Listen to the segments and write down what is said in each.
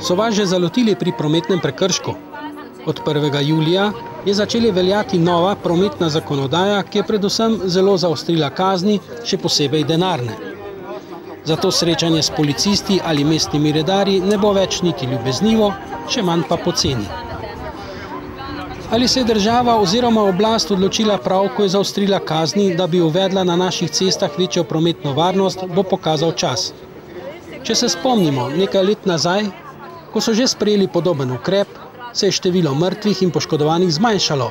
So vas že zalotili pri prometnem prekršku? Od 1. julija je začela veljati nova prometna zakonodaja, ki je predvsem zelo zaostrila kazni, še posebej denarne. Zato srečanje s policisti ali mestnimi redarji ne bo več niti ljubeznivo, še manj pa poceni. Ali se je država oziroma oblast odločila prav, ko je zaostrila kazni, da bi uvedla na naših cestah večjo prometno varnost, bo pokazal čas. Če se spomnimo nekaj let nazaj, ko so že sprejeli podoben ukrep, se je število mrtvih in poškodovanih zmanjšalo,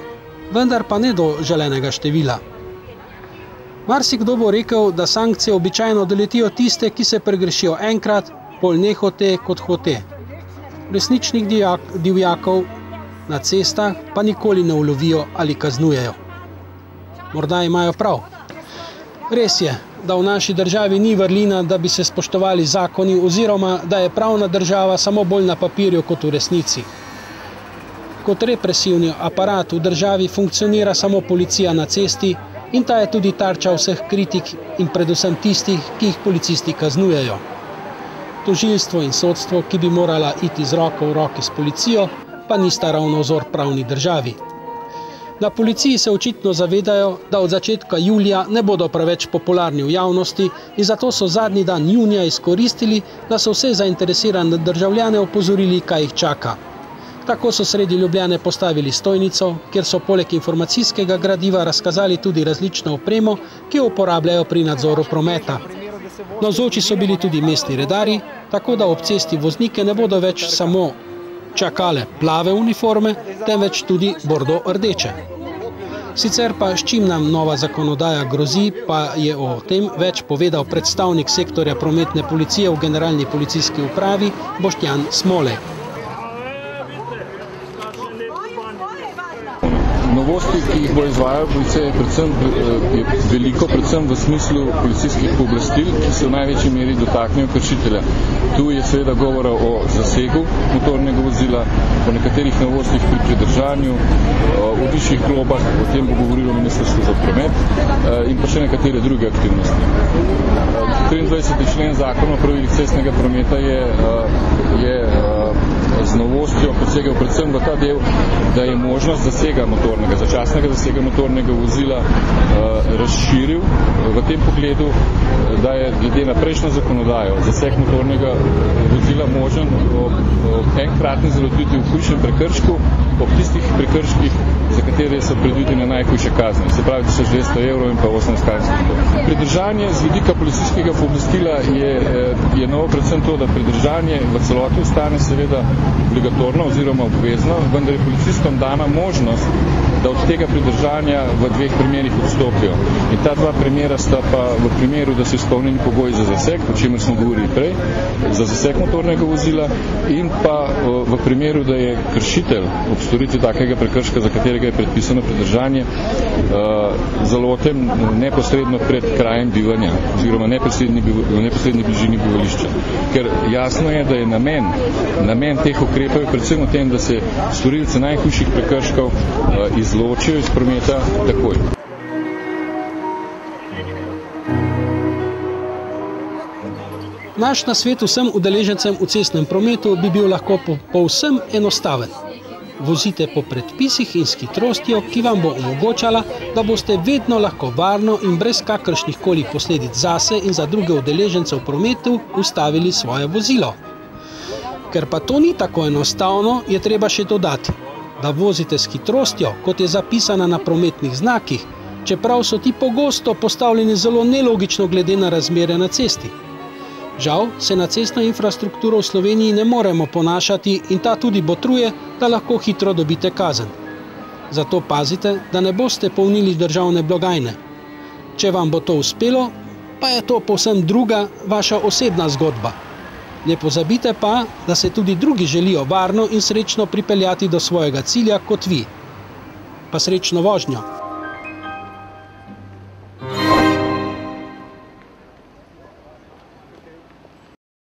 vendar pa ne do želenega števila. Marsikdo bo rekel, da sankcije običajno doletijo tiste, ki se pregrešijo enkrat, bolj nehote kot hote. Resničnih divjakov na cestah pa nikoli ne ulovijo ali kaznujejo. Morda imajo prav. Res je, da v naši državi ni vrlina, da bi se spoštovali zakoni oziroma da je pravna država samo bolj na papirju kot v resnici. Kot represivni aparat v državi funkcionira samo policija na cesti in ta je tudi tarča vseh kritik in predvsem tistih, ki jih policisti kaznujejo. Tožilstvo in sodstvo, ki bi morala iti z roko v roki s policijo, pa nista ravno vzor pravni državi. Na policiji se očitno zavedajo, da od začetka julija ne bodo preveč popularni v javnosti in zato so zadnji dan junija izkoristili, da so vse zainteresirane državljane opozorili, kaj jih čaka. Tako so sredi Ljubljane postavili stojnico, kjer so poleg informacijskega gradiva razkazali tudi različno opremo, ki jo uporabljajo pri nadzoru prometa. Navzoči so bili tudi mestni redarji, tako da ob cesti voznike ne bodo več samo čakale plave uniforme, temveč tudi bordo-rdeče. Sicer pa s čim nam nova zakonodaja grozi, pa je o tem več povedal predstavnik sektorja prometne policije v Generalni policijski upravi Boštjan Smolej. Novosti, ki jih bo izvajal policija, je veliko, predvsem v smislu policijskih pooblastil, ki se v največji meri dotaknejo kršitelja. Tu je seveda govora o zasegu motornega vozila, o nekaterih novostih pri pridržanju, o višjih globah, o tem bo govorilo Ministrstvo za promet in pa še nekatere druge aktivnosti. 23. člen Zakona o pravilih cestnega prometa je z novostjo posegel predvsem v ta del, da je možnost zasega motornega, začasnega zasega motornega vozila razširil v tem pogledu, da je glede na prejšnjo zakonodajo zaseg motornega vozila možen ob enkratni zalotitvi v hujšem prekršku, ob tistih prekrških, za katere so predvidene najhujše kazni, se pravi 1200 € in pa 18 kazni. Pridržanje z vidika policijskega pooblastila je novo predvsem to, da pridržanje v celoti ostane seveda obligatorno oziroma obvezno, vendar je policistom dana možnost, da od tega pridržanja v dveh primerih odstopijo. In ta dva primera sta pa v primeru, da so izpolnjeni pogoji za zaseg, o čemer smo govorili prej, za zaseg motornega vozila in pa v primeru, da je kršitelj ob storitvi takega prekrška, za katerega je predpisano pridržanje, zaloten neposredno pred krajem bivanja oziroma v neposredni bližini bivališča. Ker jasno je, da je namen teh ukrepov predvsem v tem, da se storilce najhujših prekrškov izločijo iz prometa takoj. Naš nasvet vsem udeležencem v cestnem prometu bi bil lahko povsem enostaven. Vozite po predpisih in s hitrostjo, ki vam bo omogočala, da boste vedno lahko varno in brez kakršnih koli posledic zase in za druge udeležence v prometu ustavili svoje vozilo. Ker pa to ni tako enostavno, je treba še dodati, da vozite s hitrostjo, kot je zapisana na prometnih znakih, čeprav so ti pogosto postavljeni zelo nelogično glede na razmere na cesti. Žal se na cestno infrastrukturo v Sloveniji ne moremo ponašati in ta tudi botruje, da lahko hitro dobite kazen. Zato pazite, da ne boste polnili državne blagajne. Če vam bo to uspelo, pa je to povsem druga vaša osebna zgodba. Ne pozabite pa, da se tudi drugi želijo varno in srečno pripeljati do svojega cilja kot vi. Pa srečno vožnjo!